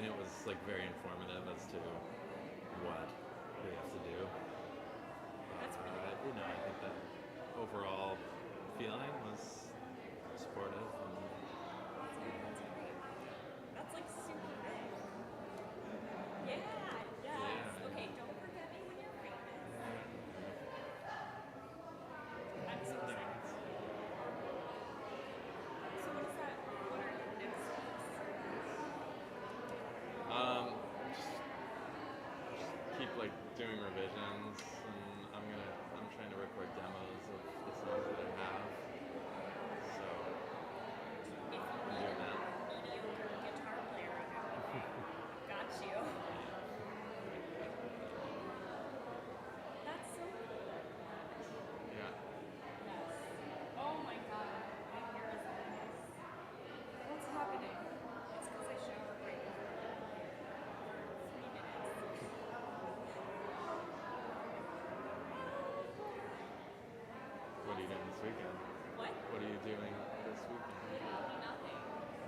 mean, it was like very informative as to what we have to do. That's pretty good. You know, I think the overall feeling was supportive. And, That's great. That's like super big. Yeah, yes. Yeah. Okay, don't forget me when you're famous. I'm so excited. So what is that? What are your next steps? Just keep like doing revisions, and I'm trying to record demos of the songs that I have. So If you I'm need doing a that. mediocre guitar player, got you. That's so cool. Yeah. Yes. Oh my god, my hair is a mess. What's happening? It's because I showered right before for 3 minutes. What are you doing this weekend? What? What are you doing this weekend? Literally nothing.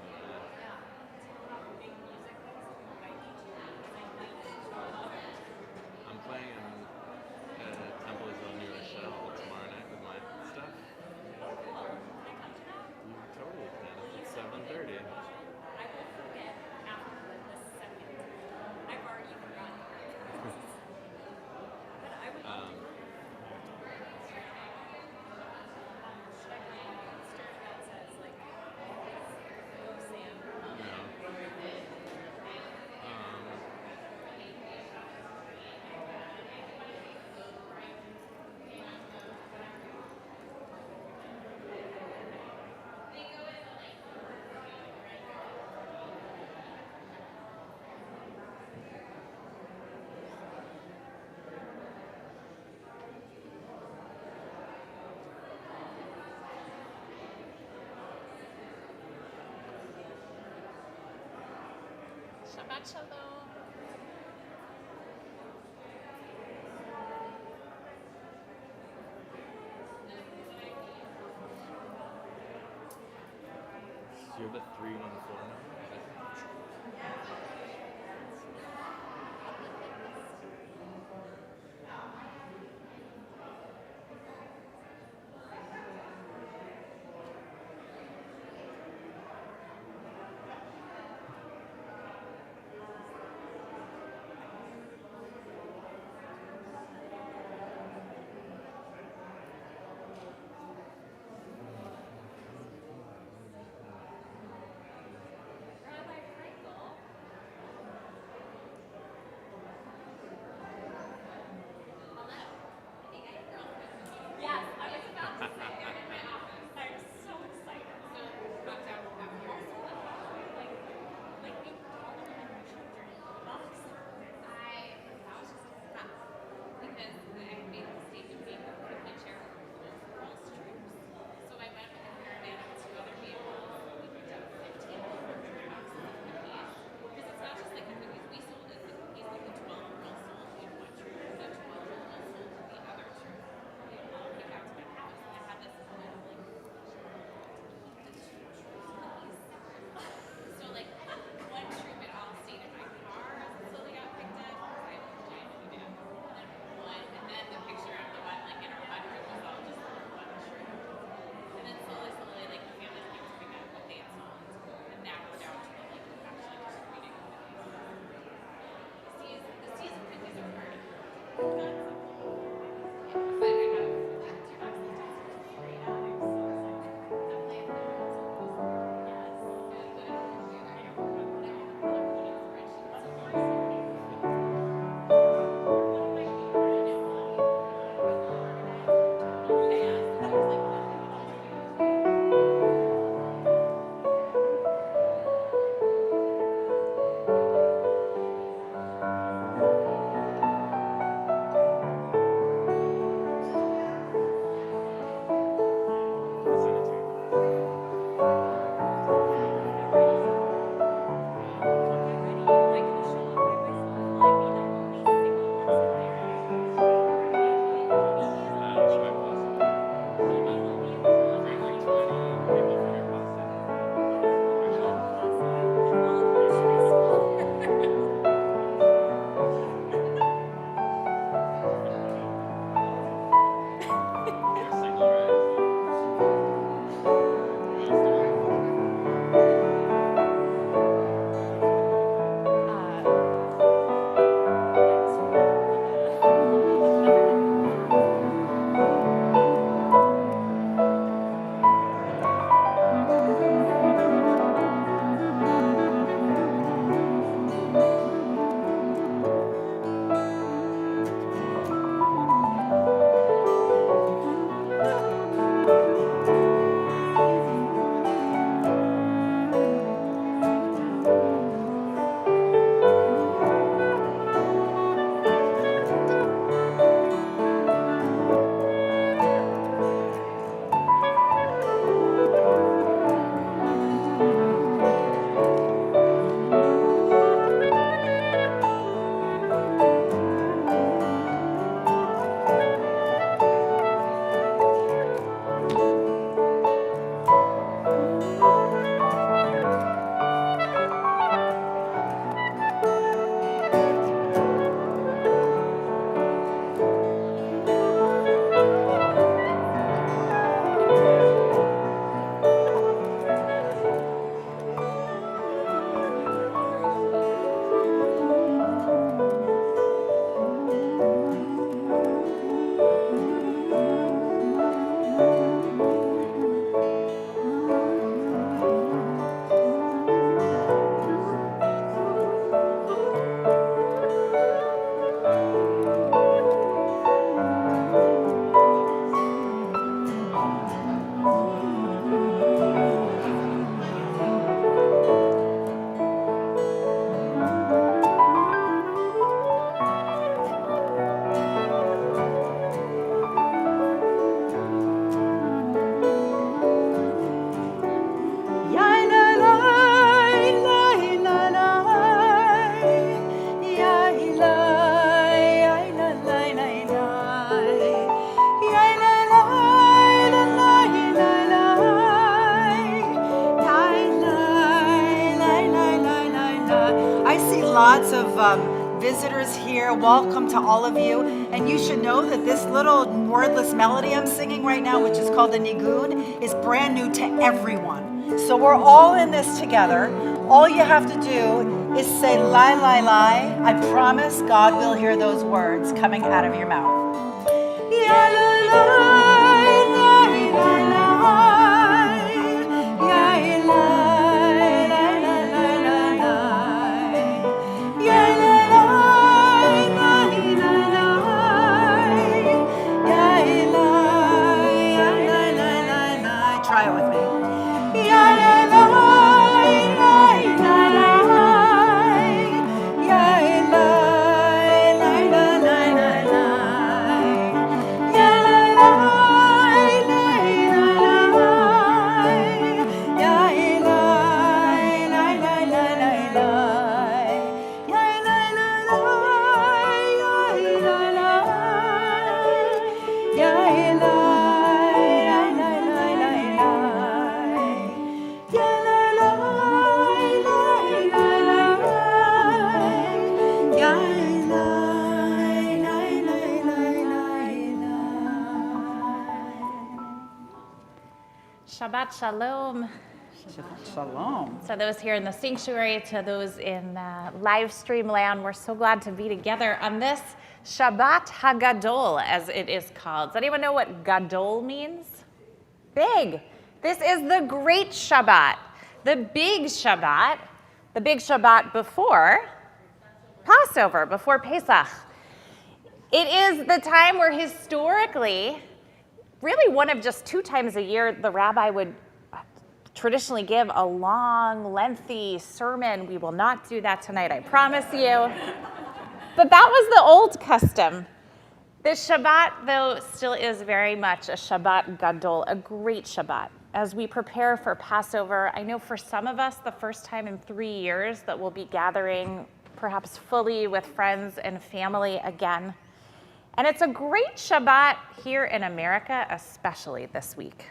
Yeah. Until I have a big music festival to invite me to, because I might show up. I'm playing at Temple New Rochelle tomorrow night with my stuff. Oh, cool. Can I come to that? You totally can. Will you It's send me the 7:30. information? I will forget after the second. I've already forgotten. But I would love to come. Should I bring a poster that says, like, go Sam? Shabbat Shalom. Do you have a 314 number? lots of visitors here. Welcome to all of you. And you should know that this little wordless melody I'm singing right now, which is called the Nigun, is brand new to everyone. So we're all in this together. All you have to do is say lie, lie, lie. I promise God will hear those words coming out of your mouth. Ya la la, la la la, ya la la la la la, ya la la la la la, ya la la la la. Try it with me. Ya la la la la la, ya la la la la la. Shabbat Shalom. Shabbat Shalom. To those here in the sanctuary, to those in live stream land, we're so glad to be together on this Shabbat HaGadol, as it is called. Does anyone know what Gadol means? Big. This is the Great Shabbat, the big Shabbat before Passover, before Pesach. It is the time where historically, really one of just 2 times a year, the rabbi would traditionally give a long, lengthy sermon. We will not do that tonight, I promise you. But that was the old custom. This Shabbat, though, still is very much a Shabbat Gadol, a great Shabbat. As we prepare for Passover, I know for some of us, the first time in 3 years that we'll be gathering perhaps fully with friends and family again. And it's a great Shabbat here in America, especially this week,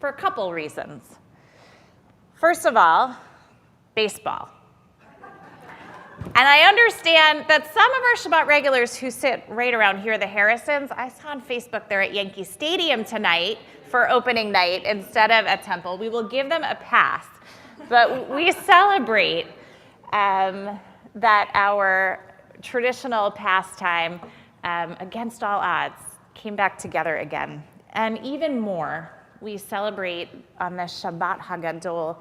for a couple reasons. First of all, baseball. And I understand that some of our Shabbat regulars who sit right around here, the Harrisons, I saw on Facebook they're at Yankee Stadium tonight for opening night instead of at Temple. We will give them a pass. But we celebrate that our traditional pastime, against all odds, came back together again. And even more, we celebrate on this Shabbat HaGadol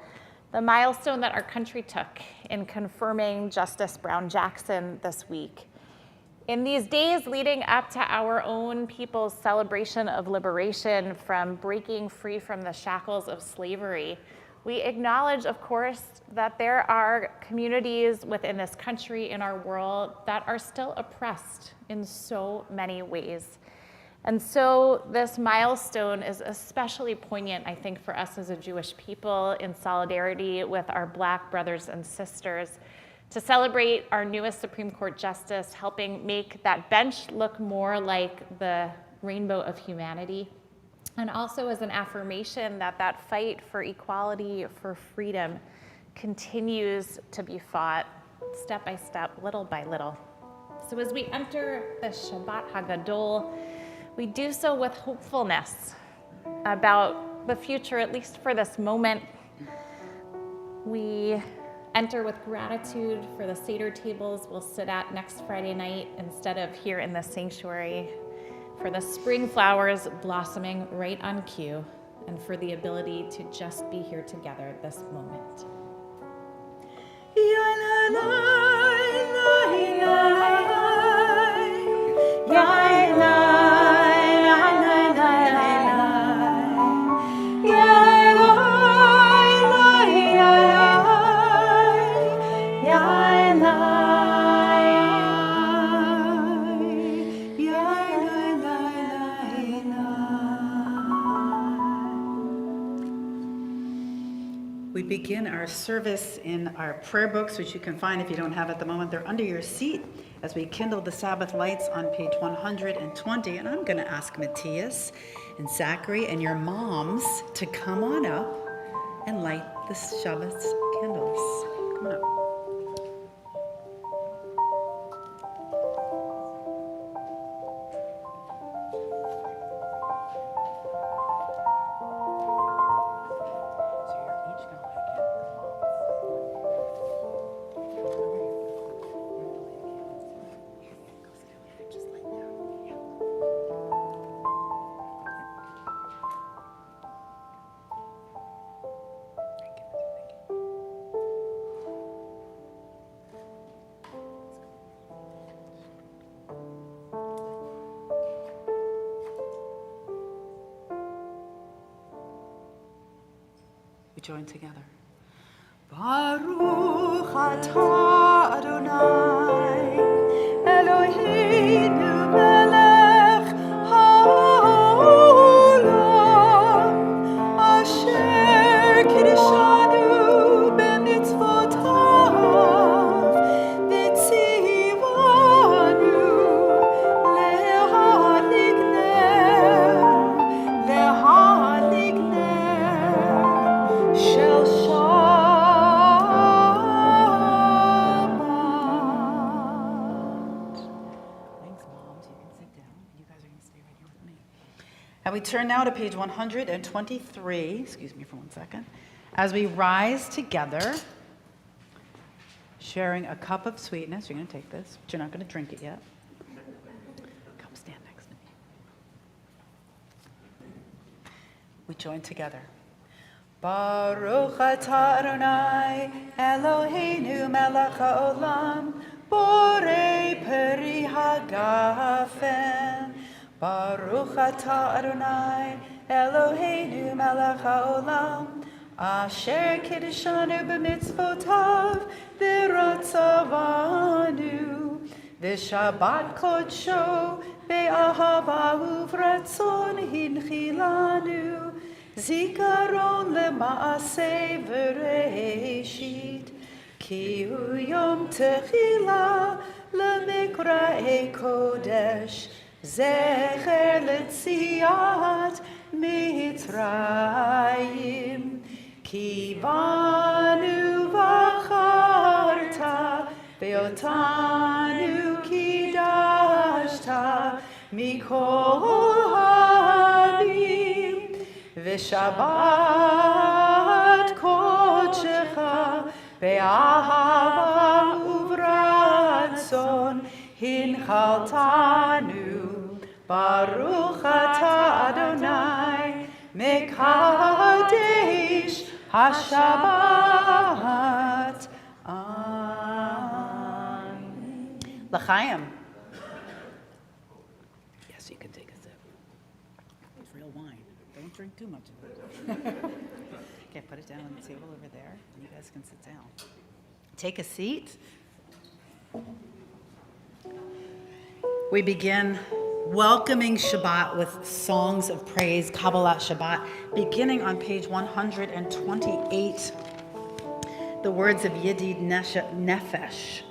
the milestone that our country took in confirming Justice Brown Jackson this week. In these days leading up to our own people's celebration of liberation from breaking free from the shackles of slavery, we acknowledge, of course, that there are communities within this country, in our world, that are still oppressed in so many ways. And so this milestone is especially poignant, I think, for us as a Jewish people in solidarity with our Black brothers and sisters to celebrate our newest Supreme Court justice, helping make that bench look more like the rainbow of humanity. And also as an affirmation that that fight for equality, for freedom, continues to be fought step by step, little by little. So as we enter the Shabbat HaGadol, we do so with hopefulness about the future, at least for this moment. We enter with gratitude for the Seder tables we'll sit at next Friday night instead of here in the sanctuary, for the spring flowers blossoming right on cue, and for the ability to just be here together this moment. We begin our service in our prayer books, which you can find if you don't have at the moment. They're under your seat as we kindle the Sabbath lights on page 120. And I'm going to ask Matthias and Zachary and your moms to come on up and light the Shabbat candles. Come on up. join together. Baruch atah Adonai, Eloheinu melech haolam, asher kiddushanu b'mitzvotav, v'tzivanu lehaligner shel Shabbat. Thanks, moms. You can sit down. You guys are going to stay right here with me. And we turn now to page 123. Excuse me for 1 second. As we rise together, sharing a cup of sweetness. You're going to take this, but you're not going to drink it yet. Come stand next to me. We join together. Baruch atah Adonai, Eloheinu melech haolam, borei peri hagafen. Baruch atah Adonai, Eloheinu melech haolam, asher kiddushanu b'mitzvotav v'ratzavanu, v'shabbat kodsho be'ahava uvratzon hinchilanu, zikaron lema'aseh v'reishit, ki hu yom techila lemikra'ei kodesh, zecher letziat mitzrayim, ki banu v'acharta ve'otanu kidashta mikol ha'amim, v'shabbat kodshecha be'ahava uvratzon hinchaltanu. Baruch atah Adonai mekadesh hashabbat. Amen. L'chaim. Yes, you can take a sip. It's real wine. Don't drink too much of it. Okay, put it down on the table over there. You guys can sit down. Take a seat. We begin welcoming Shabbat with songs of praise, Kabbalah Shabbat, beginning on page 128. The words of Yedid Nefesh,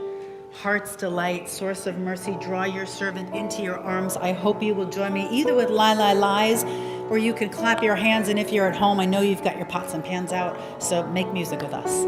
heart's delight, source of mercy, draw your servant into your arms. I hope you will join me either with Lai Lai Lies, or you can clap your hands, and if you're at home, I know you've got your pots and pans out, so make music with us.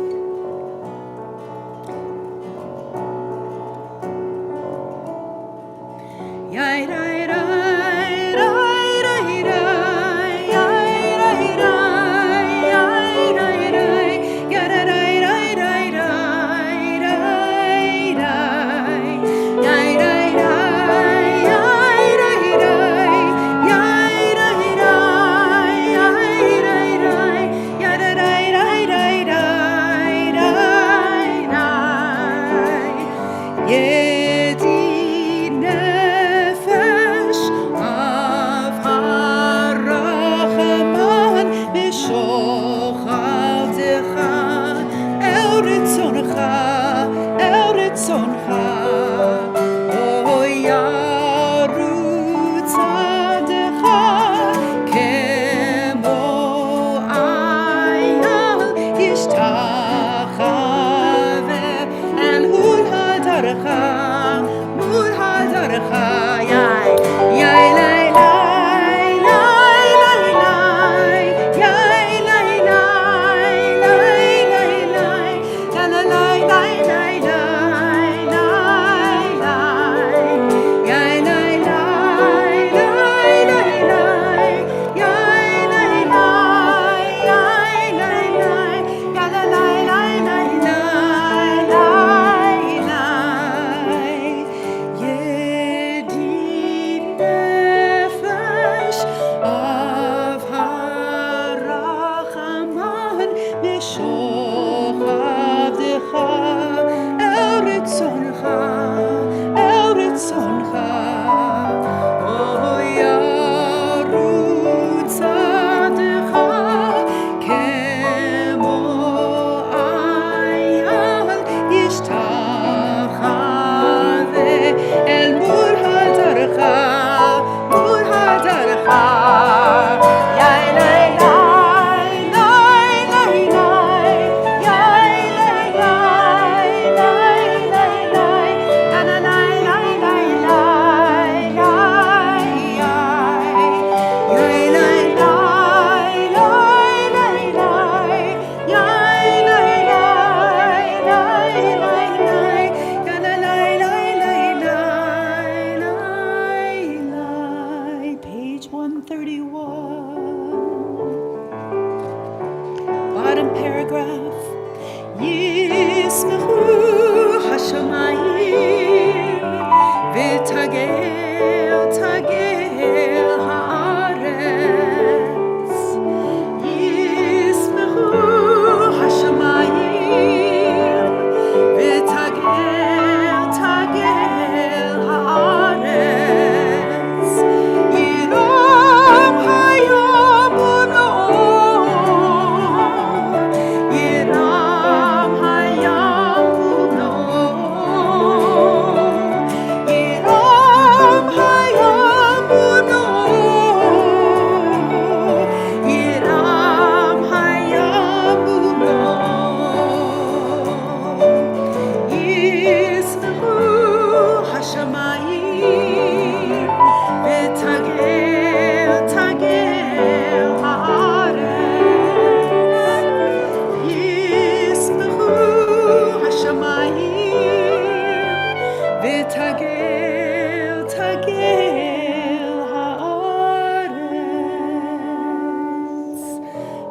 V'tagel, tagel haaretz.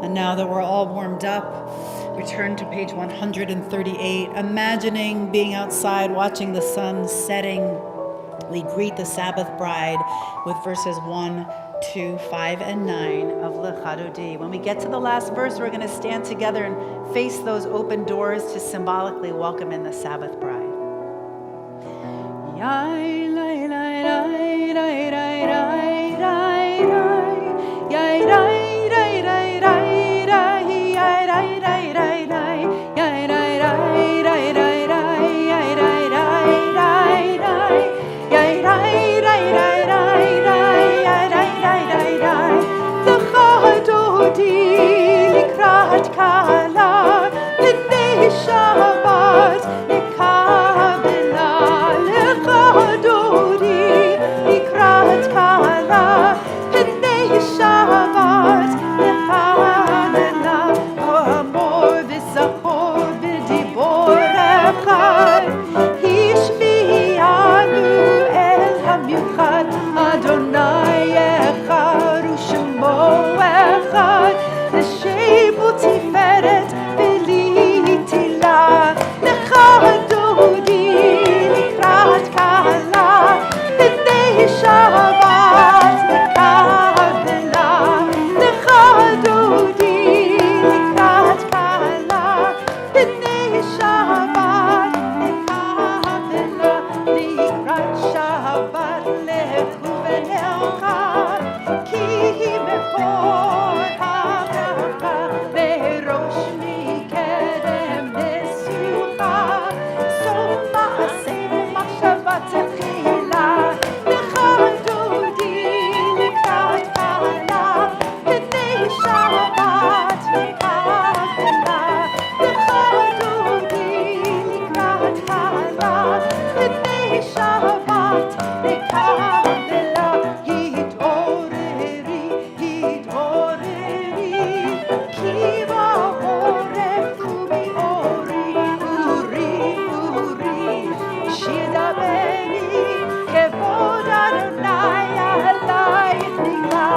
And now that we're all warmed up, return to page 138. Imagining being outside, watching the sun setting, we greet the Sabbath bride with verses 1, 2, 5, and 9 of L'Chadodi. When we get to the last verse, we're going to stand together and face those open doors to symbolically welcome in the Sabbath bride. Yai, lai, lai, lai, lai, lai, lai, lai, lai. Yai, lai, lai, lai, lai, lai, yai, lai, lai, lai, lai. Yai, lai, lai, lai, lai, lai, yai, lai, lai, lai, lai. Yai, lai, lai, lai, lai, lai, yai, lai, lai, lai, lai. L'Chadodi likrat kala, l'nei Shabbat nekabela. L'Chadodi likrat kala, l'nei Shabbat nekabela. Amor v'zachor v'dibor echad, hishmi'anu el hamichad. Adonai echad u'shemo echad, l'shem u'tiferet v'litila. L'Chadodi likrat kala, l'nei Shabbat nekabela. L'Chadodi likrat kala, l'nei Shabbat nekabela. Likrat Shabbat lechu v'nelcha, ki mekor ha'bracha, ve'rosh mikedem nesucha. Sof ma'aseh machshava techila. L'Chadodi likrat kala, l'nei Shabbat nekabela. L'Chadodi likrat kala, l'nei Shabbat nekabela. Yit'oreri, yit'oreri, ki ba'oref u'mi'ori, uri, uri, shidaberi, kevod Adonai alayich nigla.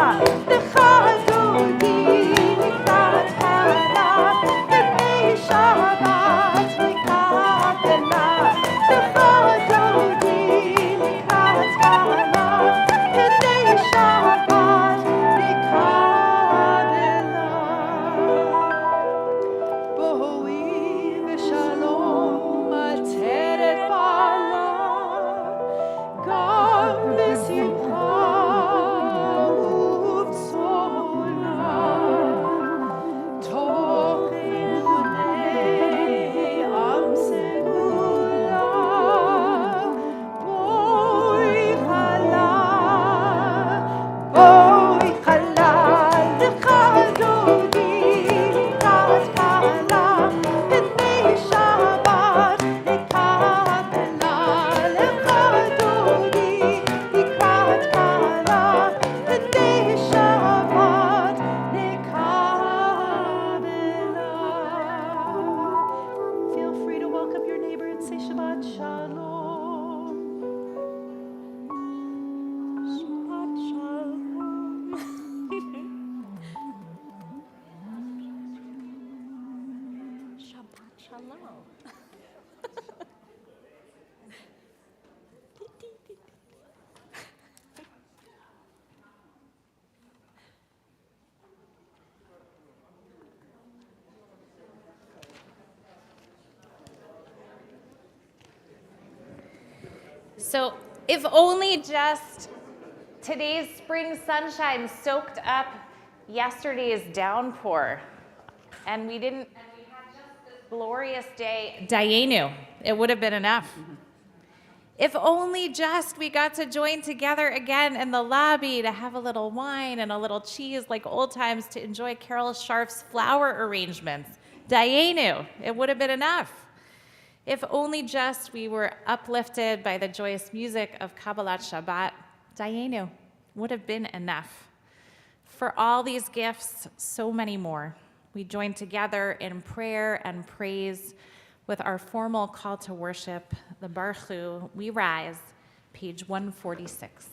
L'Chadodi likrat kala, l'nei Shabbat nekabela. L'Chadodi likrat kala, l'nei Shabbat nekabela. Boi v'shalom ateret bala, gam v'simcha u'bsora. Toch emunei am segula, boi chala, boi chala. L'Chadodi likrat kala, l'nei Shabbat nekabela. L'Chadodi likrat kala, l'nei Shabbat nekabela. Feel free to welcome your neighbor and say Shabbat Shalom. Shabbat shalom. Shabbat shalom. So, if only just today's spring sunshine soaked up yesterday's downpour, and we had just this glorious day, Dayenu, it would have been enough. If only just we got to join together again in the lobby to have a little wine and a little cheese like old times to enjoy Carol Scharf's flower arrangements. Dayenu, it would have been enough. If only just we were uplifted by the joyous music of Kabbalah Shabbat, Dayenu would have been enough. For all these gifts, so many more, we join together in prayer and praise, With our formal call to worship, the Baruch Hu, we rise, page 146.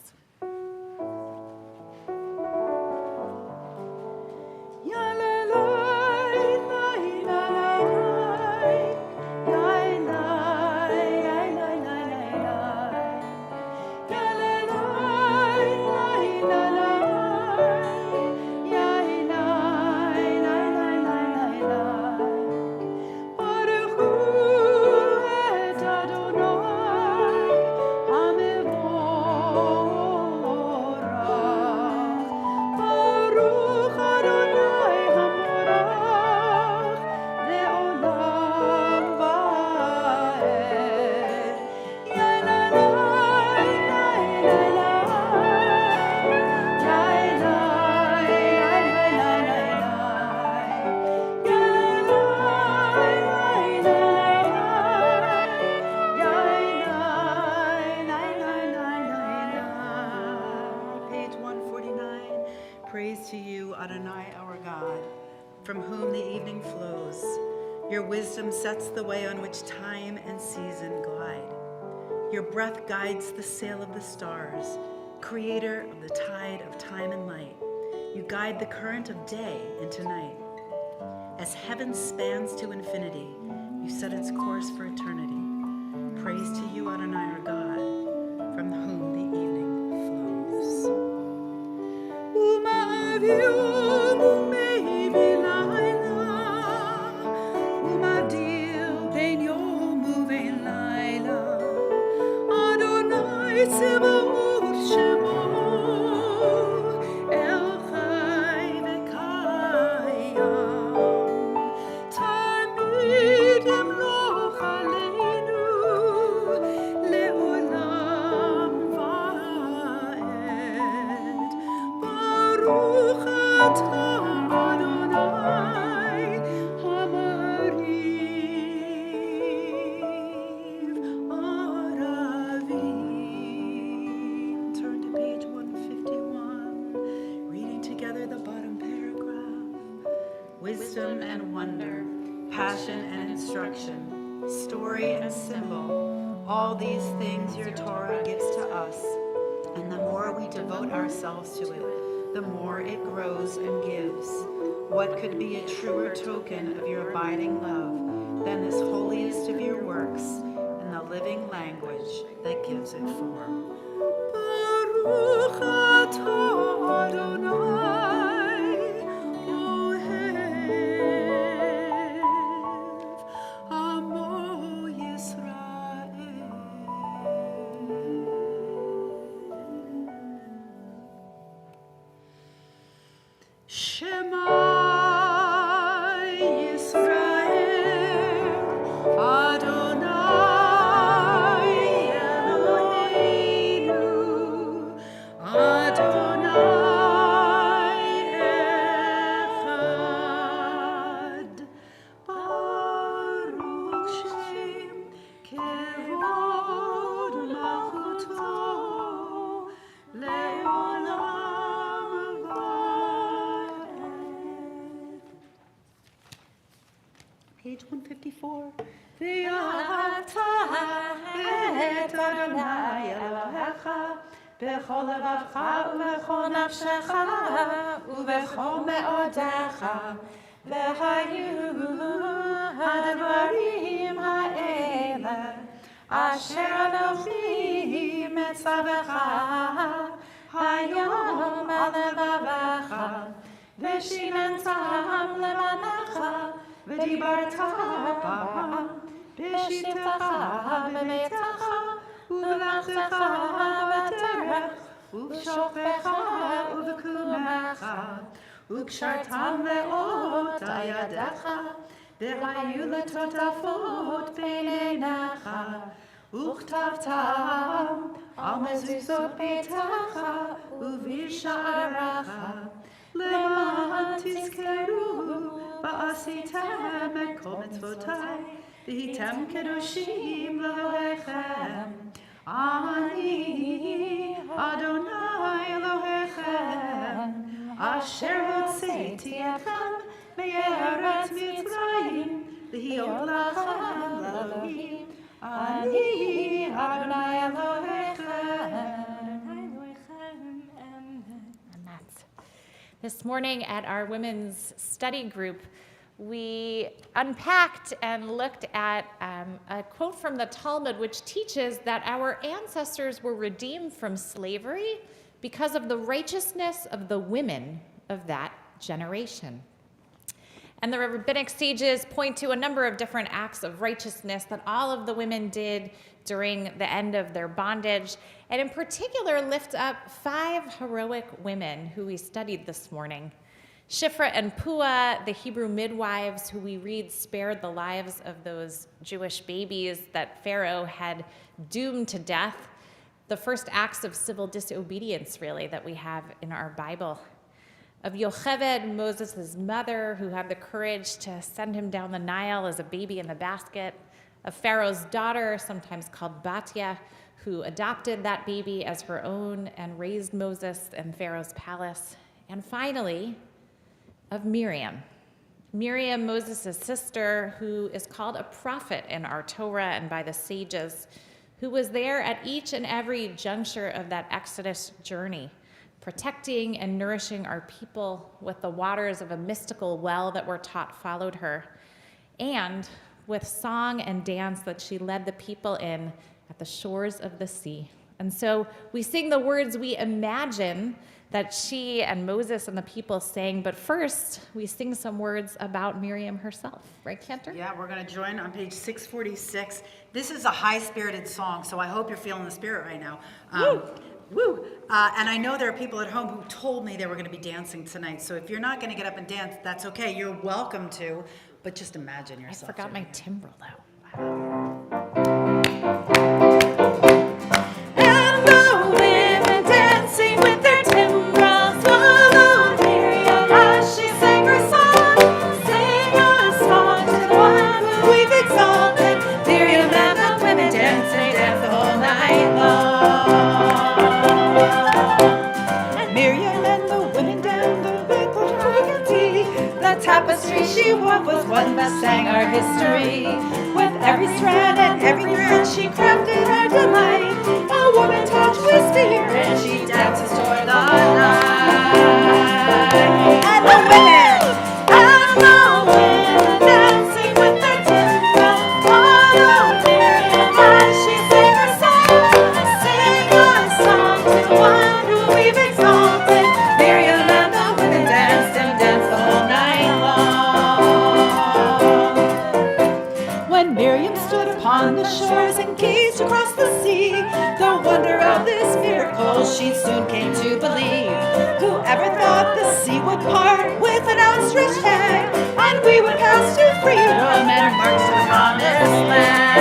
Praise to you, Adonai, our God, from whom the evening flows. Your wisdom sets the way on which time and season glide. Your breath guides the sail of the stars, creator of the tide of time and light. You guide the current of day into night. As heaven spans to infinity, you set its course for eternity. Praise to you, Adonai, our God, from whom the evening flows. Wisdom and wonder, passion and instruction, story and symbol, all these things your Torah gives to us. And the more we devote ourselves to it, the more it grows and gives. What could be a truer token of your abiding love than this holiest of your works in the living language that gives it form? Baruch atah Adonai. Page 154. V'ahavta et Adonai Elohecha b'chol levavcha u'b'chol nafshecha u'b'chol me'odecha v'hayu hadvarim ha'ele asher Anochi metzavecha hayom al levavecha v'shinentam levanecha ודיברת בם בשבתך בביתך ובמלאכתך בדרך ובשוכבך ובקומך וקשרתם לאות על ידיך והיו לטוטפות בין עיניך וכתבתם על מזוזות ביתך ובשעריך למען תזכרו ועשיתם את כל מצוותיי, והייתם קדושים לאלוהיכם. אני, אדוני אלוהיכם, אשר הוצאתי אתכם מארץ מצרים, Liolachem Elohim, Ani Adonai Elohechem. And that's this morning at our women's study group. We unpacked and looked at a quote from the Talmud, which teaches that our ancestors were redeemed from slavery because of the righteousness of the women of that generation. And the rabbinic sages point to a number of different acts of righteousness that all of the women did during the end of their bondage, and in particular lift up 5 heroic women who we studied this morning. Shifra and Puah, the Hebrew midwives who we read spared the lives of those Jewish babies that Pharaoh had doomed to death. The first acts of civil disobedience, really, that we have in our Bible. Of Yocheved, Moses' mother, who had the courage to send him down the Nile as a baby in the basket. Of Pharaoh's daughter, sometimes called Batya, who adopted that baby as her own and raised Moses in Pharaoh's palace. And finally, of Miriam. Miriam, Moses' sister, who is called a prophet in our Torah and by the sages, who was there at each and every juncture of that Exodus journey, protecting and nourishing our people with the waters of a mystical well that we're taught followed her, and with song and dance that she led the people in at the shores of the sea. And so we sing the words we imagine that she and Moses and the people sang, but first we sing some words about Miriam herself. Right, Cantor? Yeah, we're going to join on page 646. This is a high-spirited song, so I hope you're feeling the spirit right now. Woo! And I know there are people at home who told me they were going to be dancing tonight, so if you're not going to get up and dance, that's okay. You're welcome to, but just imagine yourself. I forgot my timbrel, though. And the women dancing with their timbrels followed Miriam as she sang her song. Sing a song to the one who we've exalted. Miriam and the women dancing, dance the whole night long. And Miriam and the women danced the people who can see. The tapestry she wove was one that sang our history. With every strand and every thread she crafted our delight. A woman touched with spear and she dances toward the light. And the women dancing with their timbrels followed Miriam as she sang her song. Sing a song to the one who we've exalted. Miriam and the women danced and danced the whole night long. When Miriam stood upon the shores and gazed across the sea, the wonder of this miracle she soon came to believe. Whoever thought the sea would part with an outstretched hand, and we would pass to freedom and march to the promised land.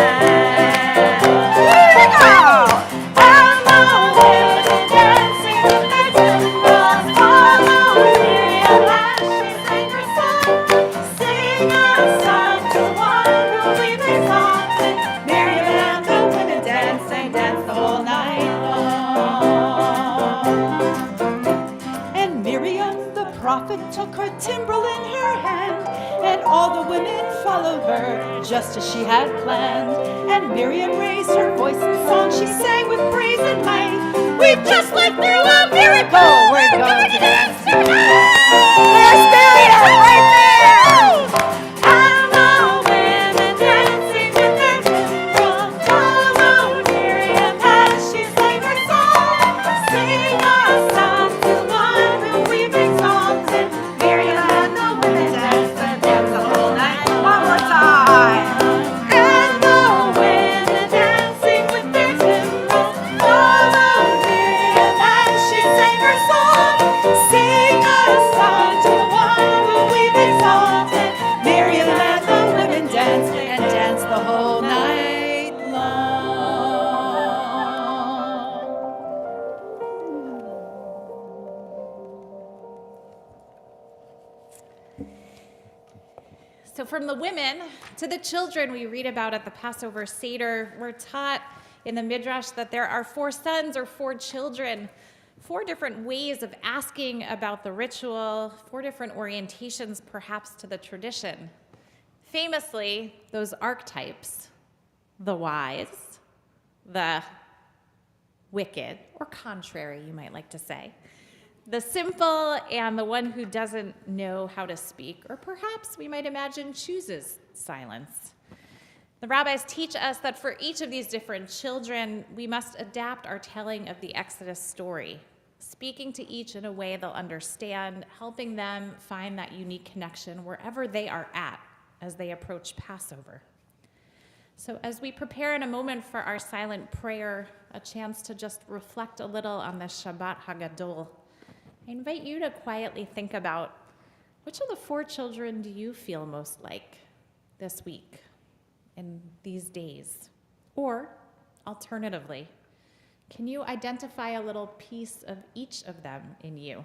And the women dancing with their timbrels followed Miriam as she sang her song. Sing a song to one who we've exalted. Miriam and the women danced and danced the whole night long. And Miriam the prophet took her timbrel in her hand, and all the women followed her just as she had planned. And Miriam raised her voice in song, she sang with praise and might. We've just lived through a miracle, we're going to dance tonight. There's Miriam right there! And the women dancing with their timbrels followed Miriam as she sang her song. Sing a song to the one who we've exalted. Miriam and the women danced and danced the whole night. One more time. And the women dancing with their timbrels followed Miriam as she sang her song. Sing a song to the one who we've exalted. Miriam and the women danced and danced the whole night long. So from the women to the children we read about at the Passover Seder, we're taught in the Midrash that there are 4 sons or 4 children, 4 different ways of asking about the ritual, 4 different orientations perhaps to the tradition. Famously, those archetypes, the wise, the wicked, or contrary, you might like to say, the simple and the one who doesn't know how to speak, or perhaps we might imagine chooses silence. The rabbis teach us that for each of these different children, we must adapt our telling of the Exodus story, speaking to each in a way they'll understand, helping them find that unique connection wherever they are at as they approach Passover. So as we prepare in a moment for our silent prayer, a chance to just reflect a little on the Shabbat Hagadol, I invite you to quietly think about which of the 4 children do you feel most like this week, in these days? Or, alternatively, can you identify a little piece of each of them in you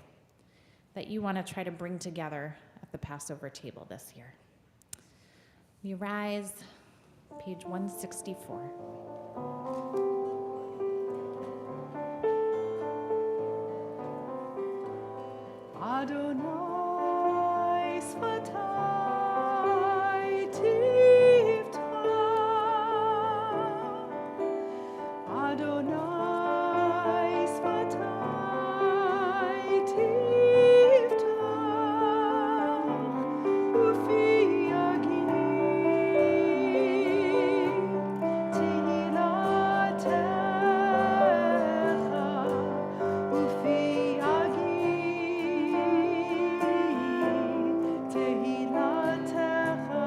that you want to try to bring together at the Passover table this year? We rise, page 164. Adonai Sfatai Tivta, Adonai Sfatai Tivta, Ufi Agi Tehilatecha, Ufi Agi Tehilatecha.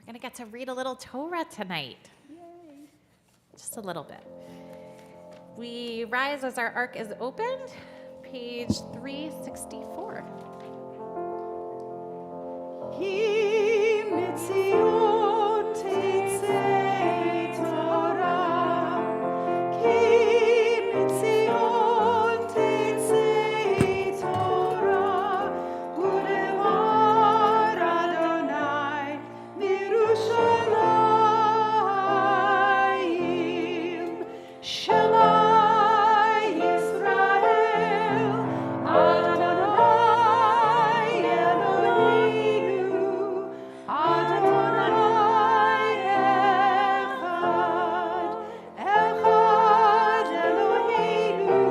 We're going to get to read a little Torah tonight. Yay. Just a little bit. We rise as our ark is opened, page 364. Ki mitzion teitzei Torah, ki mitzion teitzei Torah, udevar Adonai mirushalayim, Shema Yisrael, Adonai Eloheinu, Adonai Echad, Echad Eloheinu,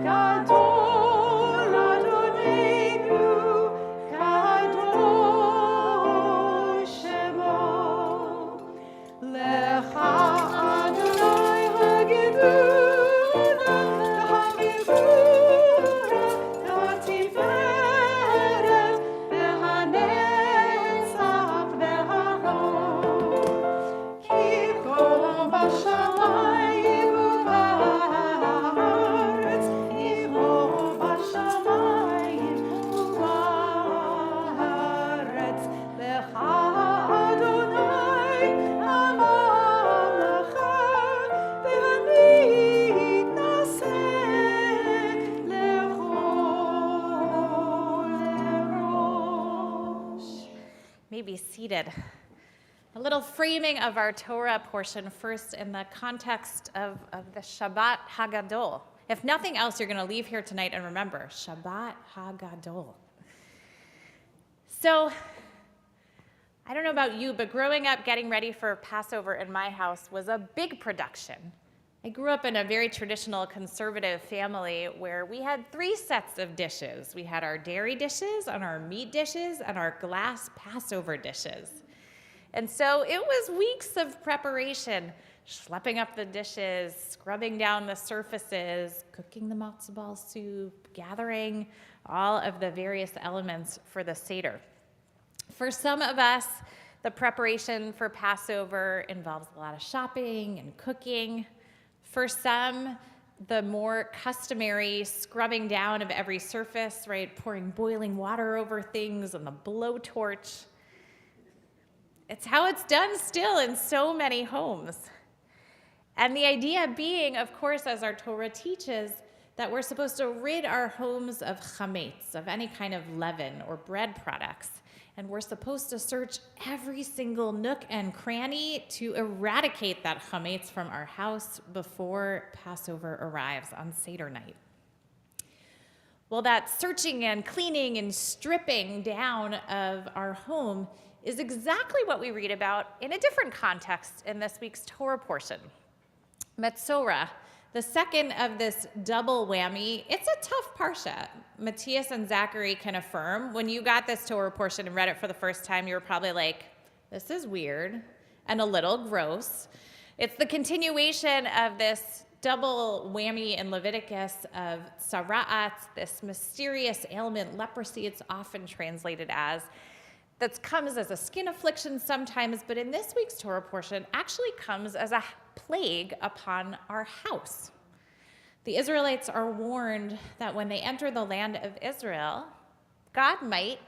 Gadol Adonenu, Kadosh Shemo. Lecha Adonai hagedula, hagedula, hatiferet, vehanetzach, vehahod. Ki kol bashamayim u'ba'aretz, ki kol bashamayim u'ba'aretz, lecha Adonai הממלכה, ואני אתנשא לכל ראש. May be seated. A little framing of our Torah portion first in the context of the Shabbat Hagadol. If nothing else, you're going to leave here tonight and remember, Shabbat Hagadol. So, I don't know about you, but growing up, getting ready for Passover in my house was a big production. I grew up in a very traditional conservative family where we had 3 sets of dishes. We had our dairy dishes, and our meat dishes, and our glass Passover dishes. And so it was weeks of preparation, schlepping up the dishes, scrubbing down the surfaces, cooking the matzo ball soup, gathering all of the various elements for the Seder. For some of us, the preparation for Passover involves a lot of shopping and cooking. For some, the more customary scrubbing down of every surface, right? Pouring boiling water over things and the blowtorch. It's how it's done still in so many homes. And the idea being, of course, as our Torah teaches, that we're supposed to rid our homes of chametz, of any kind of leaven or bread products. And we're supposed to search every single nook and cranny to eradicate that chametz from our house before Passover arrives on Seder night. Well, that searching and cleaning and stripping down of our home is exactly what we read about in a different context in this week's Torah portion. Metzorah, the second of this double whammy. It's a tough parsha. Matthias and Zachary can affirm. When you got this Torah portion and read it for the first time, you were probably like, this is weird and a little gross. It's the continuation of this double whammy in Leviticus of tzara'at, this mysterious ailment, leprosy it's often translated as, that comes as a skin affliction sometimes, but in this week's Torah portion actually comes as a plague upon our house. The Israelites are warned that when they enter the land of Israel, God might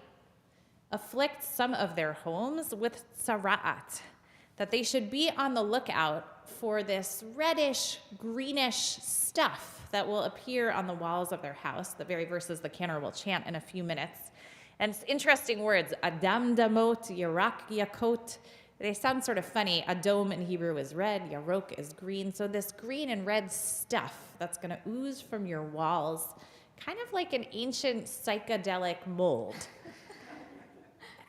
afflict some of their homes with tzara'at, that they should be on the lookout for this reddish, greenish stuff that will appear on the walls of their house, the very verses the cantor will chant in a few minutes. And it's interesting words, Adam damot, Yarak yakot. They sound sort of funny. Adom in Hebrew is red, Yarok is green. So this green and red stuff that's going to ooze from your walls, kind of like an ancient psychedelic mold.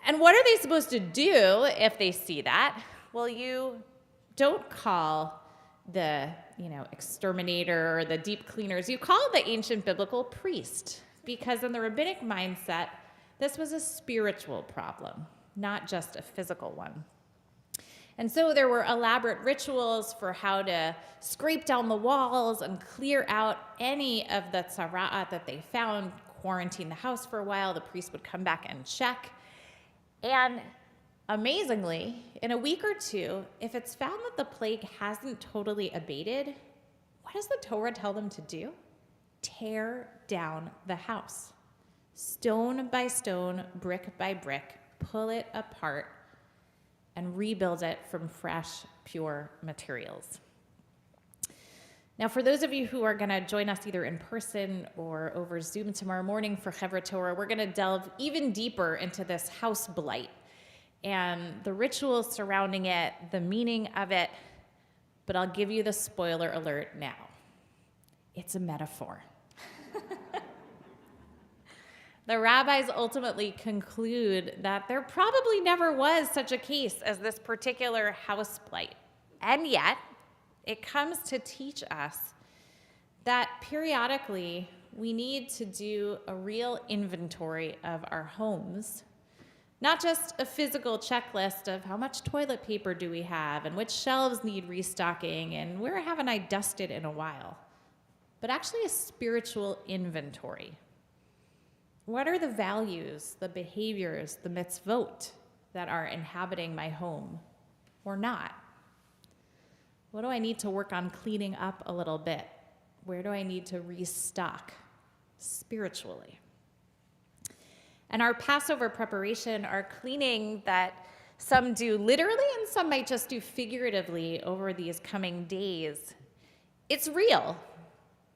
And what are they supposed to do if they see that? Well, you don't call the, exterminator or the deep cleaners. You call the ancient biblical priest, because in the rabbinic mindset, this was a spiritual problem, not just a physical one. And so there were elaborate rituals for how to scrape down the walls and clear out any of the tzara'at that they found, quarantine the house for a while. The priest would come back and check. And Amazingly, in a week or two, if it's found that the plague hasn't totally abated, what does the Torah tell them to do? Tear down the house. Stone by stone, brick by brick, pull it apart and rebuild it from fresh, pure materials. Now, for those of you who are going to join us either in person or over Zoom tomorrow morning for Chevra Torah, we're going to delve even deeper into this house blight and the rituals surrounding it, the meaning of it, but I'll give you the spoiler alert now. It's a metaphor. The rabbis ultimately conclude that there probably never was such a case as this particular house blight. And yet, it comes to teach us that periodically we need to do a real inventory of our homes, not just a physical checklist of how much toilet paper do we have and which shelves need restocking and where haven't I dusted in a while, but actually a spiritual inventory. What are the values, the behaviors, the mitzvot that are inhabiting my home or not? What do I need to work on cleaning up a little bit? Where do I need to restock spiritually? And our Passover preparation, our cleaning that some do literally and some might just do figuratively over these coming days, it's real.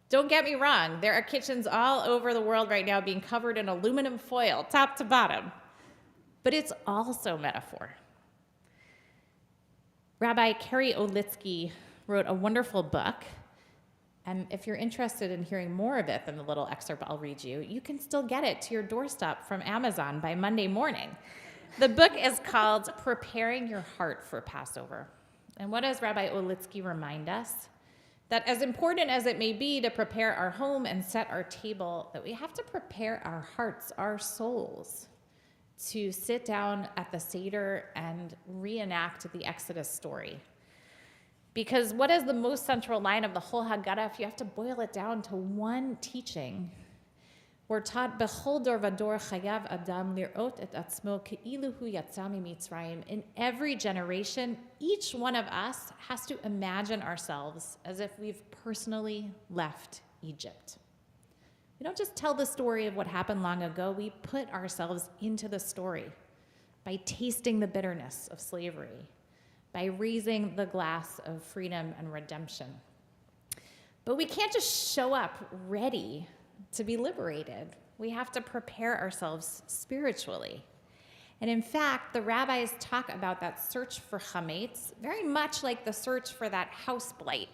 Don't get me wrong, there are kitchens all over the world right now being covered in aluminum foil, top to bottom. But it's also metaphor. Rabbi Carrie Olitsky wrote a wonderful book, and if you're interested in hearing more of it than the little excerpt I'll read you, you can still get it to your doorstep from Amazon by Monday morning. The book is called Preparing Your Heart for Passover. And what does Rabbi Olitsky remind us? That as important as it may be to prepare our home and set our table, that we have to prepare our hearts, our souls, to sit down at the Seder and reenact the Exodus story. Because what is the most central line of the whole Haggadah, if you have to boil it down to one teaching? We're taught, Bechol dor vador chayav adam lirot et atzmo ke'ilu hu yatsa miMitzrayim. In every generation, each one of us has to imagine ourselves as if we've personally left Egypt. We don't just tell the story of what happened long ago, we put ourselves into the story by tasting the bitterness of slavery, by raising the glass of freedom and redemption. But we can't just show up ready to be liberated. We have to prepare ourselves spiritually. And in fact, the rabbis talk about that search for chametz very much like the search for that house blight,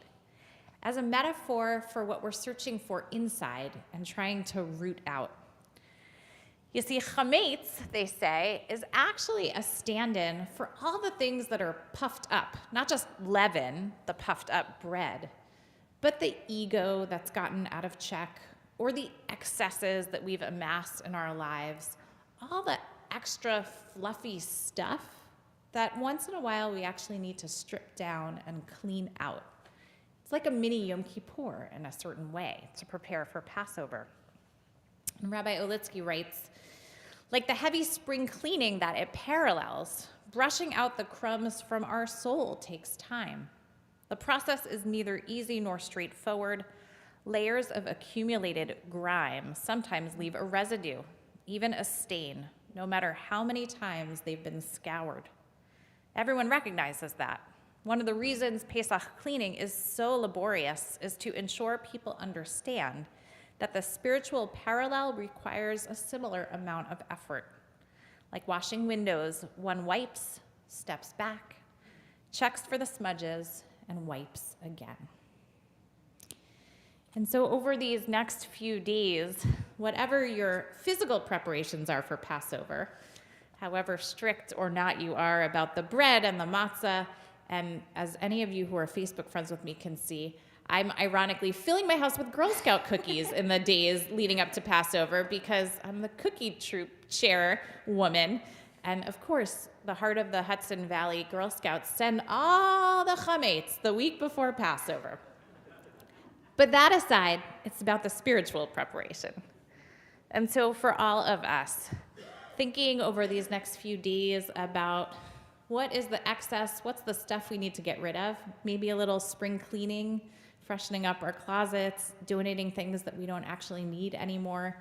as a metaphor for what we're searching for inside and trying to root out. You see, chametz, they say, is actually a stand-in for all the things that are puffed up, not just leaven, the puffed up bread, but the ego that's gotten out of check, or the excesses that we've amassed in our lives, all the extra fluffy stuff that once in a while we actually need to strip down and clean out. It's like a mini Yom Kippur in a certain way to prepare for Passover. And Rabbi Olitsky writes, like the heavy spring cleaning that it parallels, brushing out the crumbs from our soul takes time. The process is neither easy nor straightforward. Layers of accumulated grime sometimes leave a residue, even a stain, no matter how many times they've been scoured. Everyone recognizes that. One of the reasons Pesach cleaning is so laborious is to ensure people understand that the spiritual parallel requires a similar amount of effort. Like washing windows, one wipes, steps back, checks for the smudges, and wipes again. And so over these next few days, whatever your physical preparations are for Passover, however strict or not you are about the bread and the matzah, and as any of you who are Facebook friends with me can see, I'm ironically filling my house with Girl Scout cookies in the days leading up to Passover because I'm the cookie troop chairwoman. And of course, the heart of the Hudson Valley Girl Scouts send all the chametz the week before Passover. But that aside, it's about the spiritual preparation. And so for all of us, thinking over these next few days about what is the excess, what's the stuff we need to get rid of, maybe a little spring cleaning, freshening up our closets, donating things that we don't actually need anymore.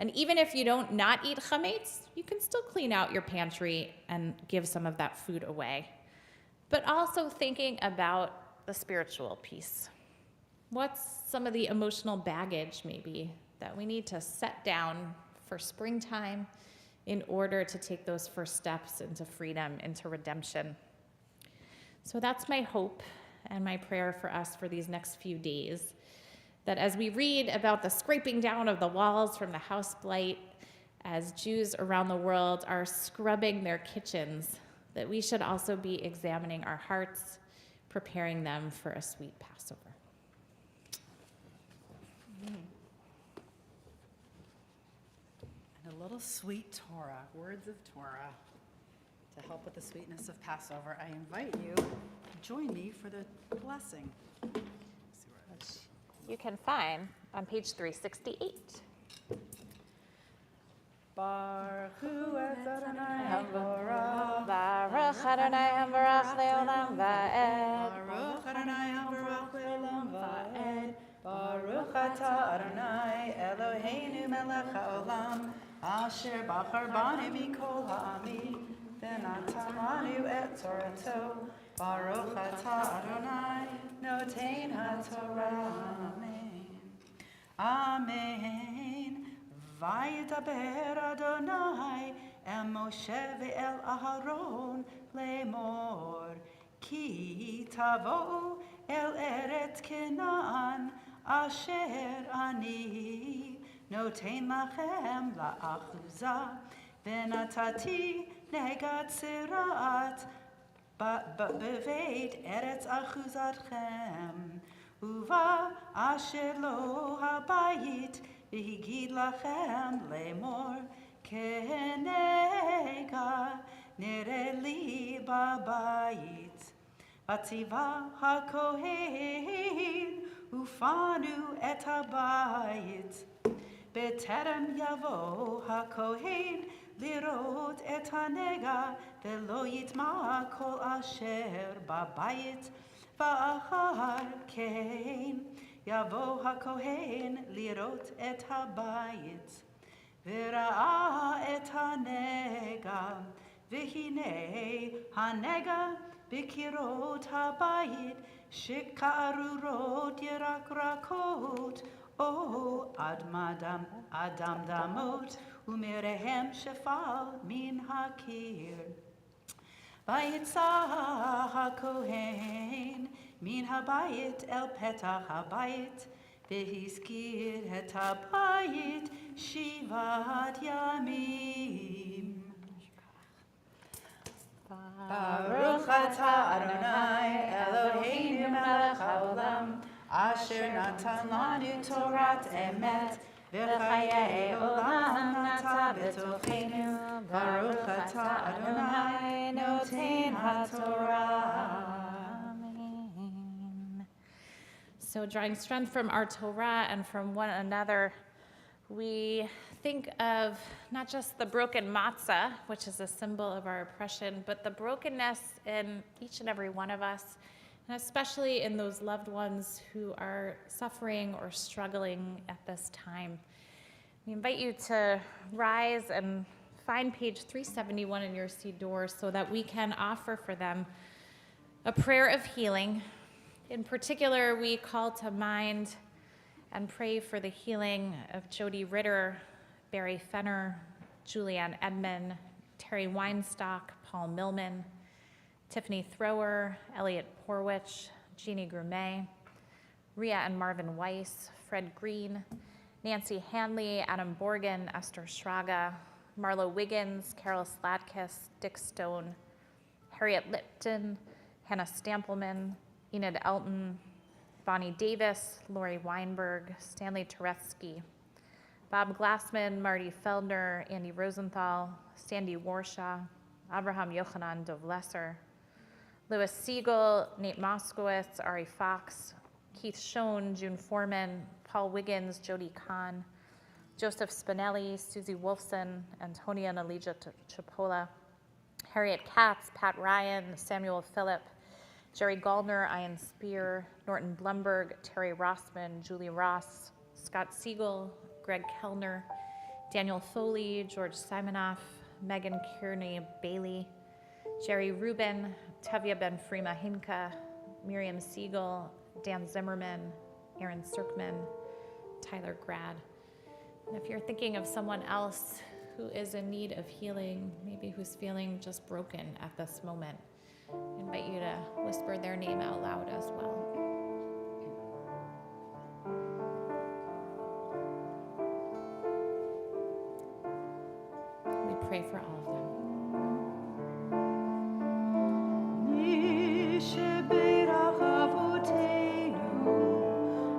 And even if you don't not eat chametz, you can still clean out your pantry and give some of that food away. But also thinking about the spiritual piece. What's some of the emotional baggage maybe that we need to set down for springtime in order to take those first steps into freedom, into redemption? So that's my hope and my prayer for us for these next few days, that as we read about the scraping down of the walls from the house blight, as Jews around the world are scrubbing their kitchens, that we should also be examining our hearts, preparing them for a sweet Passover. And a little sweet Torah, words of Torah, to help with the sweetness of Passover. I invite you to join me for the blessing. You can find on page 368. Baruch Hu Adonai Habarach. Baruch Adonai Habarach Leolam Va'ed. Baruch Adonai Habarach Leolam Va'ed. Baruch Atah Adonai Eloheinu melech haolam, asher bachar banu mikol ha'amim, v'natan lanu et Torato. Baruch Atah Adonai noten haTorah. Amen. Amen. Vayidaber Adonai el Moshe ve'el Aharon lemor, ki tavo el eret Canaan asher ani noten lachem la'achuza v'natati negat sirat beveit eretz achuzatchem uva asher lo habayit v'higid lachem lemor kenega nereli babayit Atziva hakohen ufanu et habayit beterem yavo hakohen lirot et hanega velo yitma kol asher babayit va'achar kein yavo hakohen lirot et habayit v'ra'a et hanega v'hine hanega Bikirot habayit, shikarurot yerakrakot, o adam damot, umirehem shefal min hakir. Vayitza hakohen, min habayit el petach habayit, v'hiskir het habayit, shivat yamim. Baruch atah Adonai Eloheinu melech haolam, asher natan lanu Torat emet, v'chayei olam nata b'tochenu. Baruch atah Adonai noten haTorah. Amen. So drawing strength from our Torah and from one another, we think of not just the broken matzah, which is a symbol of our oppression, but the brokenness in each and every one of us, and especially in those loved ones who are suffering or struggling at this time. We invite you to rise and find page 371 in your seat door so that we can offer for them a prayer of healing. In particular, we call to mind and pray for the healing of Jody Ritter, Barry Fenner, Julianne Edmond, Terry Weinstock, Paul Millman, Tiffany Thrower, Elliot Porwich, Jeannie Grumet, Rhea and Marvin Weiss, Fred Green, Nancy Hanley, Adam Borgen, Esther Schraga, Marlo Wiggins, Carol Slatkus, Dick Stone, Harriet Lipton, Hannah Stampelman, Enid Elton, Bonnie Davis, Lori Weinberg, Stanley Turetsky, Bob Glassman, Marty Feldner, Andy Rosenthal, Sandy Warshaw, Abraham Yochanan Dovlesser, Louis Siegel, Nate Moskowitz, Ari Fox, Keith Schoen, June Foreman, Paul Wiggins, Jody Kahn, Joseph Spinelli, Susie Wolfson, Antonia and Elijah Chipola, Harriet Katz, Pat Ryan, Samuel Phillip, Jerry Galdner, Ian Spear, Norton Blumberg, Terry Rossman, Julie Ross, Scott Siegel, Greg Kellner, Daniel Foley, George Simonoff, Megan Kearney Bailey, Jerry Rubin, Tevya Ben Frima Hinka, Miriam Siegel, Dan Zimmerman, Aaron Serkman, Tyler Grad. And if you're thinking of someone else who is in need of healing, maybe who's feeling just broken at this moment, I invite you to whisper their name out loud as well. We pray for all of them.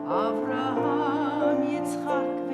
Avraham, Yitzchak,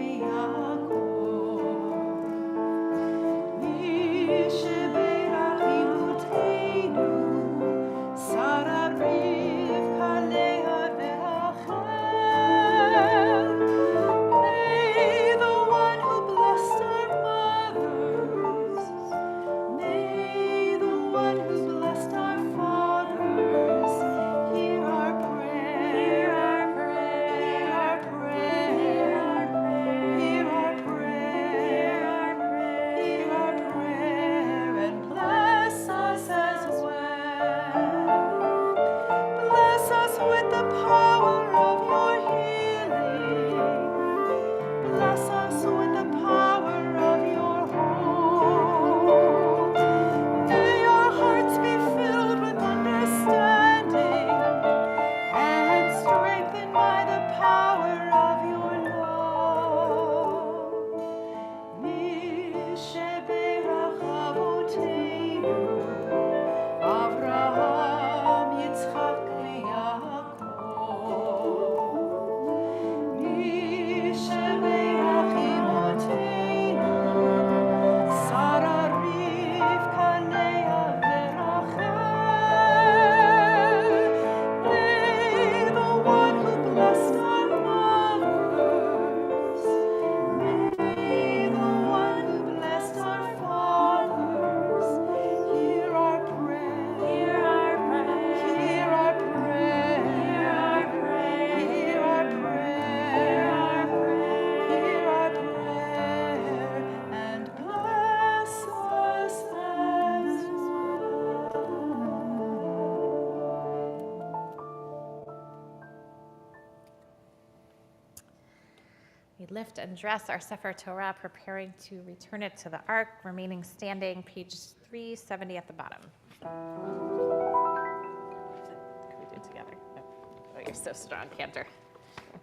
We lift and dress our Sefer Torah, preparing to return it to the ark, remaining standing, page 370 at the bottom. Can we do it together? No. Oh, you're so strong, Cantor.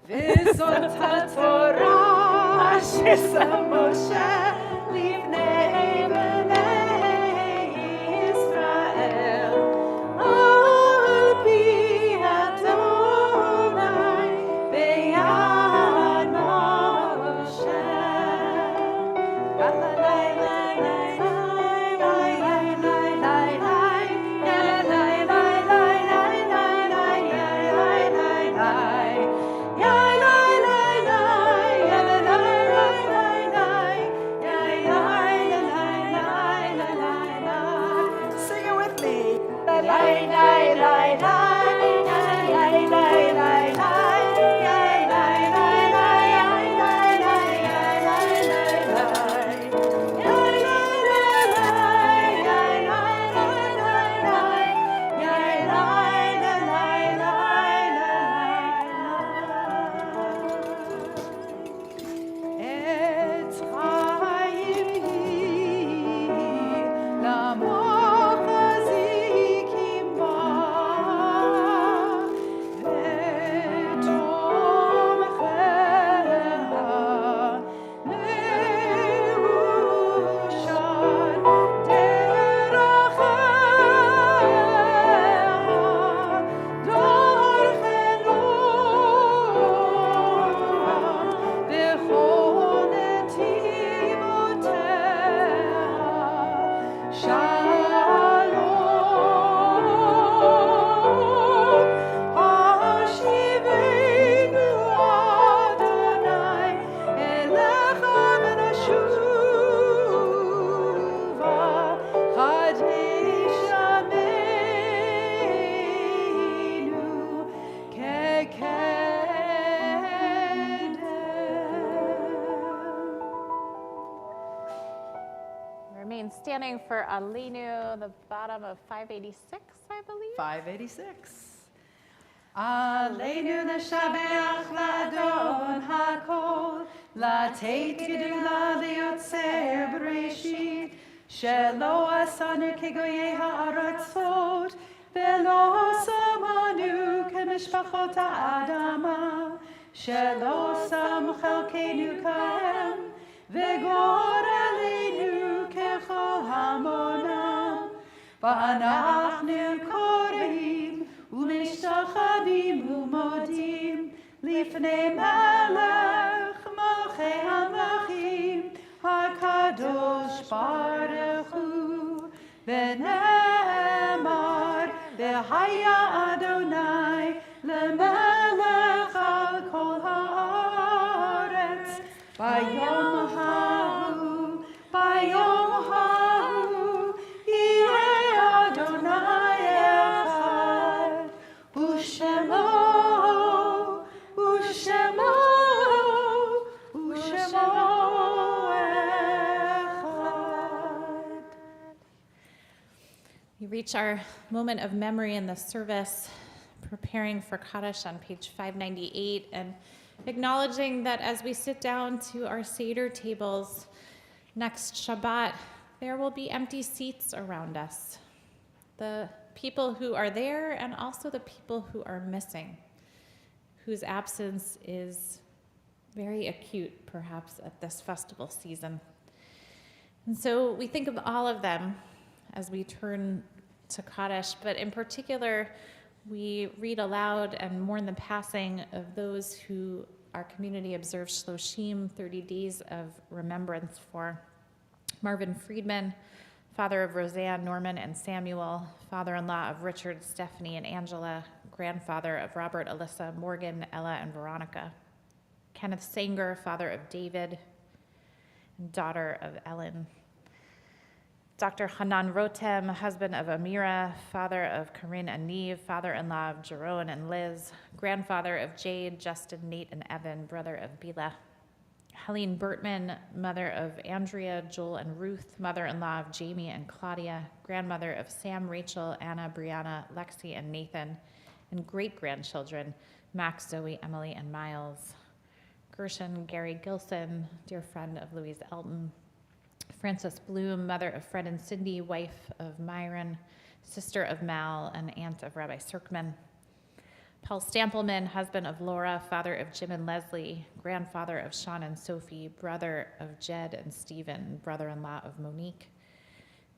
וזאת התורה ששם משה לפני בני ישראל על פי אדוני ביד משה. Sing it with me. standing for Aleinu, the bottom of 586, I believe. 586. Aleinu l'shabeach l'adon hakol, l'teit gedula liotzer b'reshit, shelo asanu kegoyei ha'aratzot, velo samanu kemishpachot ha'adama, shelo sam chelkenu kahem, v'gor aleinu kechol hamonam, v'anachnu korim, ומשתחווים ומודים לפני מלך מלכי המלכים הקדוש ברוך הוא ונאמר והיה אדוני למלך על כל הארץ ביום ההוא יהיה אדוני We reach our moment of memory in the service, preparing for Kaddish on page 598, and acknowledging that as we sit down to our Seder tables next Shabbat, there will be empty seats around us. The people who are there and also the people who are missing, whose absence is very acute, perhaps, at this festival season. And so we think of all of them as we turn to Kaddish, but in particular, we read aloud and mourn the passing of those who our community observes Shloshim, 30 Days of Remembrance for. Marvin Friedman, father of Roseanne, Norman, and Samuel, father-in-law of Richard, Stephanie, and Angela, grandfather of Robert, Alyssa, Morgan, Ella, and Veronica. Kenneth Sanger, father of David, and daughter of Ellen. Dr. Hanan Rotem, husband of Amira, father of Corinne and Neve, father-in-law of Jerome and Liz, grandfather of Jade, Justin, Nate, and Evan, brother of Bila. Helene Bertman, mother of Andrea, Joel, and Ruth, mother-in-law of Jamie and Claudia, grandmother of Sam, Rachel, Anna, Brianna, Lexi, and Nathan, and great-grandchildren, Max, Zoe, Emily, and Miles. Gershon, Gary Gilson, dear friend of Louise Elton. Frances Bloom, mother of Fred and Cindy, wife of Myron, sister of Mal, and aunt of Rabbi Serkman. Paul Stampelman, husband of Laura, father of Jim and Leslie, grandfather of Sean and Sophie, brother of Jed and Stephen, brother-in-law of Monique.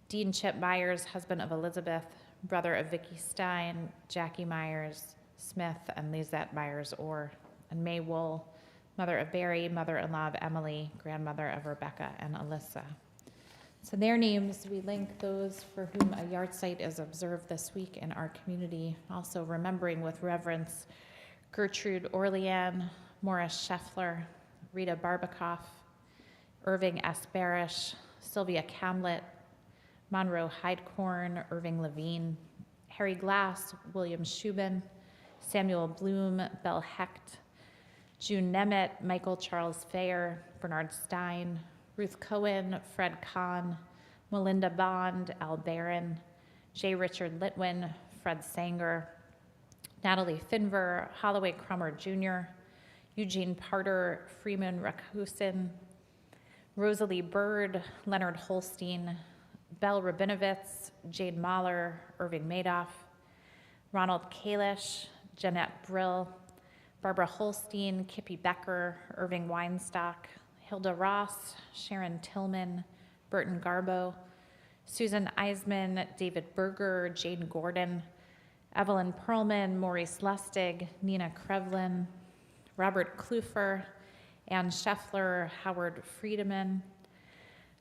Dean Chip Myers, husband of Elizabeth, brother of Vicky Stein, Jackie Myers, Smith, and Lizette Myers-Orr. And May Wool, mother of Barry, mother-in-law of Emily, grandmother of Rebecca and Alyssa. So their names, we link those for whom a yard site is observed this week in our community, also remembering with reverence Gertrude Orlean, Morris Scheffler, Rita Barbakoff, Irving S. Barish, Sylvia Camlet, Monroe Hydecorn, Irving Levine, Harry Glass, William Shubin, Samuel Bloom, Bell Hecht, June Nemeth, Michael Charles Fayer, Bernard Stein, Ruth Cohen, Fred Kahn, Melinda Bond, Al Barron, J. Richard Litwin, Fred Sanger, Natalie Finver, Holloway Crummer Jr., Eugene Parter, Freeman Rakusin, Rosalie Bird, Leonard Holstein, Belle Rabinovitz, Jade Mahler, Irving Madoff, Ronald Kalish, Jeanette Brill, Barbara Holstein, Kippy Becker, Irving Weinstock, Hilda Ross, Sharon Tillman, Burton Garbo, Susan Eisman, David Berger, Jane Gordon, Evelyn Perlman, Maurice Lustig, Nina Krevlin, Robert Klufer, Ann Scheffler, Howard Friedemann,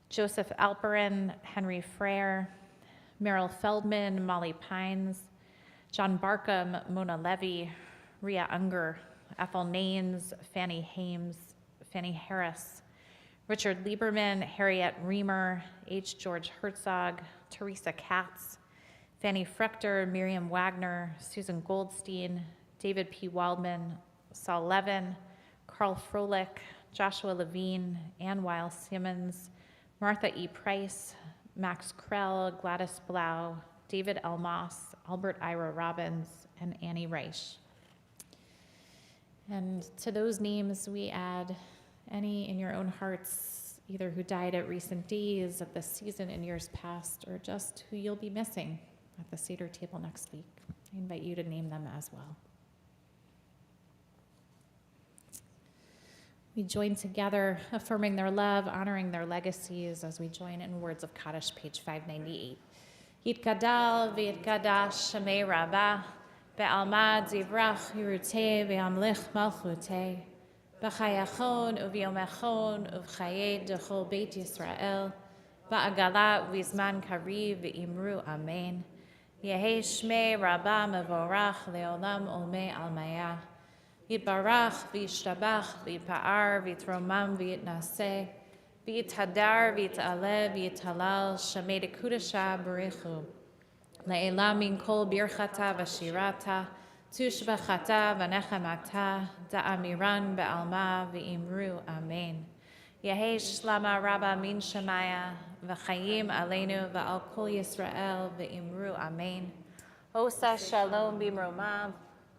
Joseph Alperin, Henry Frere, Merrill Feldman, Molly Pines, John Barkham, Mona Levy, Ria Unger, Ethel Naines, Fanny Hames, Fanny Harris, Richard Lieberman, Harriet Reamer, H. George Herzog, Teresa Katz, Fanny Frechter, Miriam Wagner, Susan Goldstein, David P. Waldman, Saul Levin, Carl Froelich, Joshua Levine, Ann Weil Simmons, Martha E. Price, Max Krell, Gladys Blau, David Elmas, Albert Ira Robbins, and Annie Reich. And to those names, we add any in your own hearts, either who died at recent days, at this season, in years past, or just who you'll be missing at the Seder table next week. I invite you to name them as well. We join together, affirming their love, honoring their legacies, as we join in words of Kaddish, page 598. Yitkadal v'yitkadash Shemei Rabbah, be'almad zivrach yiruteh ve'amlich malchuteh, b'chayachon u'v'yomechon u'v'chayed d'chol Beit Yisrael, ba'agala u'v'zman kariv v'imru amen. Yehei Shmei Rabbah mevorach le'olam olmei almayah. Yitbarach v'yishtabach v'yipa'ar v'yitromam v'yitnaseh, v'yithadar v'yit'aleh v'yithalal Shemei dekudasha b'richu. Le'elam min kol birchata v'shirata, tushbachata v'nechamata, da'amiran be'alma v'imru amen. Yehei shlama rabba min shemaya, v'chayim aleinu v'al kol Yisrael v'imru amen. Osa shalom b'mromav,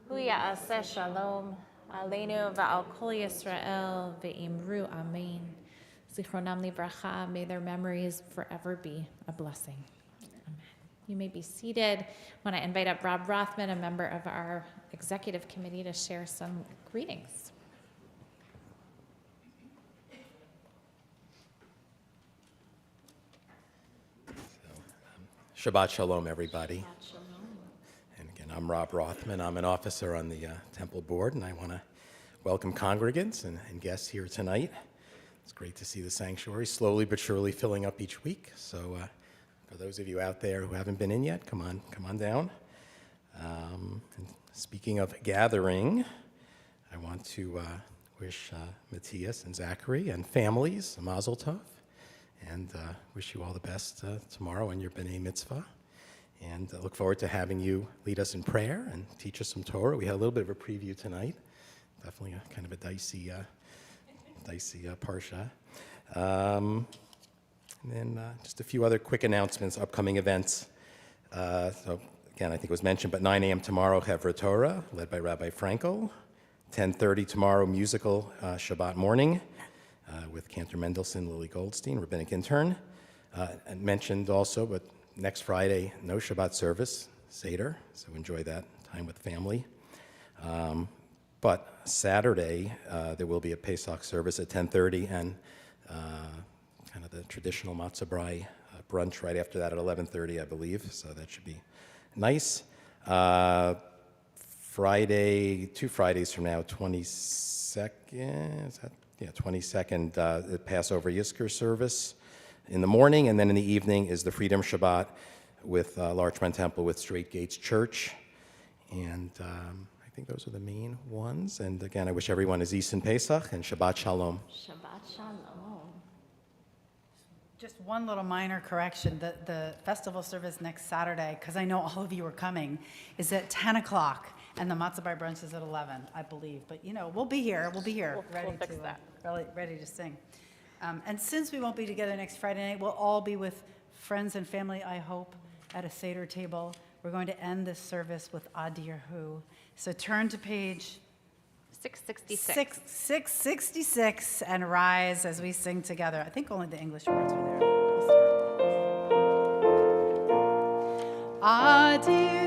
hu ya'aseh shalom, aleinu v'al kol Yisrael v'imru amen. Zichronam livracha, may their memories forever be a blessing. Amen. You may be seated. I want to invite up Rob Rothman, a member of our executive committee, to share some greetings. Shabbat Shalom, everybody. Shabbat shalom. And again, I'm Rob Rothman. I'm an officer on the Temple Board, and I want to welcome congregants and guests here tonight. It's great to see the sanctuary slowly but surely filling up each week. So for those of you out there who haven't been in yet, come on down. And speaking of gathering, I want to wish Matthias and Zachary and families a mazel tov, and wish you all the best tomorrow on your B'nai Mitzvah. And look forward to having you lead us in prayer and teach us some Torah. We had a little bit of a preview tonight. Definitely a kind of a dicey parsha. And then just a few other quick announcements, upcoming events. So again, I think it was mentioned, but 9 a.m. tomorrow, Hevra Torah, led by Rabbi Frankel. 10:30 tomorrow, musical Shabbat morning with Cantor Mendelsohn, Lily Goldstein, rabbinic intern. And mentioned also, but next Friday, no Shabbat service, Seder, so enjoy that time with family. But Saturday, there will be a Pesach service at 10:30 and kind of the traditional matzah brai brunch right after that at 11:30, I believe. So that should be nice. Friday, 2 Fridays from now, 22nd, is that? Yeah, 22nd, the Passover Yizkor service in the morning, and then in the evening is the Freedom Shabbat with Larchmont Temple with Straight Gates Church. And I think those are the main ones. And again, I wish everyone a Zis and Pesach and Shabbat Shalom. Shabbat shalom. Just one little minor correction. The festival service next Saturday, because I know all of you are coming, is at 10 o'clock, and the matzah by brunch is at 11, I believe. But, you know, we'll be here. We'll fix that. Ready to sing. And since we won't be together next Friday night, we'll all be with friends and family, I hope, at a Seder table. We're going to end this service with Adir Hu. So turn to page 666. 666 and rise as we sing together. I think only the English words are there. We'll start. Adir